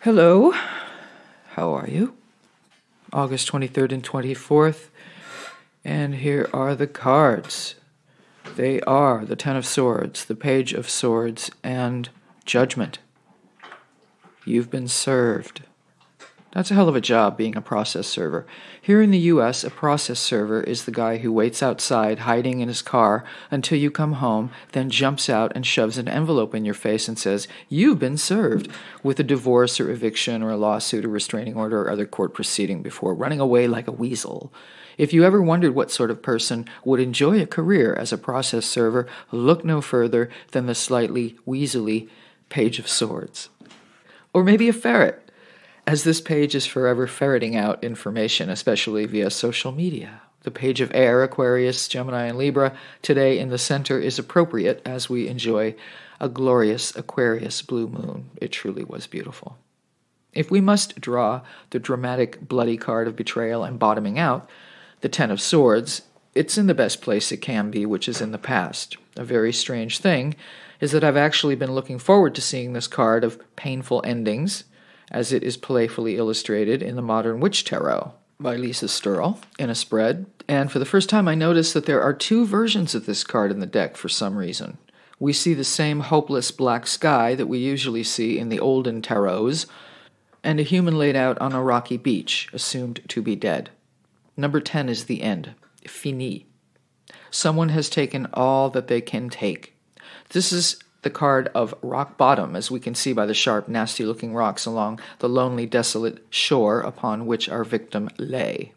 Hello, how are you? August 23rd and 24th, and here are the cards. They are the Ten of Swords, the Page of Swords, and Judgment. You've been served. That's a hell of a job being a process server. Here in the U.S., a process server is the guy who waits outside, hiding in his car, until you come home, then jumps out and shoves an envelope in your face and says, "You've been served," with a divorce or eviction or a lawsuit or restraining order or other court proceeding before running away like a weasel. If you ever wondered what sort of person would enjoy a career as a process server, look no further than the slightly weaselly Page of Swords. Or maybe a ferret, as this page is forever ferreting out information, especially via social media. The Page of Air, Aquarius, Gemini, and Libra, today in the center, is appropriate as we enjoy a glorious Aquarius blue moon. It truly was beautiful. If we must draw the dramatic, bloody card of betrayal and bottoming out, the Ten of Swords, it's in the best place it can be, which is in the past. A very strange thing is that I've actually been looking forward to seeing this card of painful endings, as it is playfully illustrated in the Modern Witch Tarot by Lisa Sturl in a spread. And for the first time I noticed that there are two versions of this card in the deck for some reason. We see the same hopeless black sky that we usually see in the olden tarots, and a human laid out on a rocky beach, assumed to be dead. Number 10 is the end. Fini. Someone has taken all that they can take. This is the card of rock bottom, as we can see by the sharp, nasty-looking rocks along the lonely, desolate shore upon which our victim lay.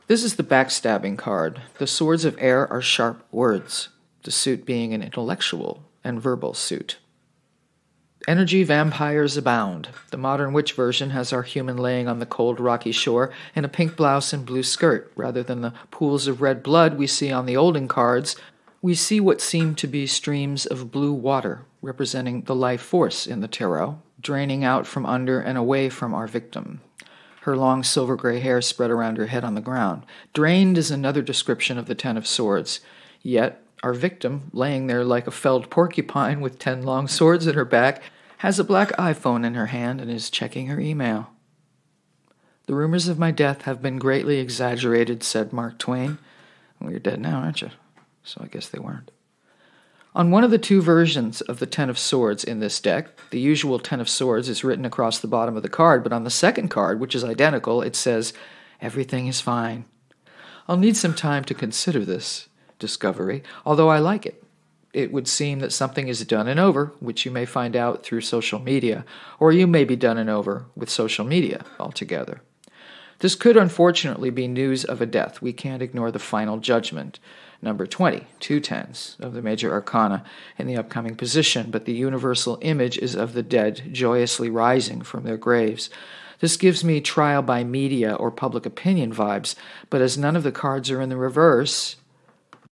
This is the backstabbing card. The swords of air are sharp words, the suit being an intellectual and verbal suit. Energy vampires abound. The Modern Witch version has our human laying on the cold, rocky shore in a pink blouse and blue skirt. Rather than the pools of red blood we see on the olden cards, we see what seem to be streams of blue water, representing the life force in the tarot, draining out from under and away from our victim. Her long silver-gray hair spread around her head on the ground. Drained is another description of the Ten of Swords. Yet, our victim, laying there like a felled porcupine with 10 long swords at her back, has a black iPhone in her hand and is checking her email. "The rumors of my death have been greatly exaggerated," said Mark Twain. Well, you're dead now, aren't you? So I guess they weren't. On one of the two versions of the Ten of Swords in this deck, the usual Ten of Swords is written across the bottom of the card, but on the second card, which is identical, it says, "Everything is fine." I'll need some time to consider this discovery, although I like it. It would seem that something is done and over, which you may find out through social media, or you may be done and over with social media altogether. This could unfortunately be news of a death. We can't ignore the final judgment. Number 20, 2 tens of the major arcana in the upcoming position, but the universal image is of the dead joyously rising from their graves. This gives me trial by media or public opinion vibes, but as none of the cards are in the reverse,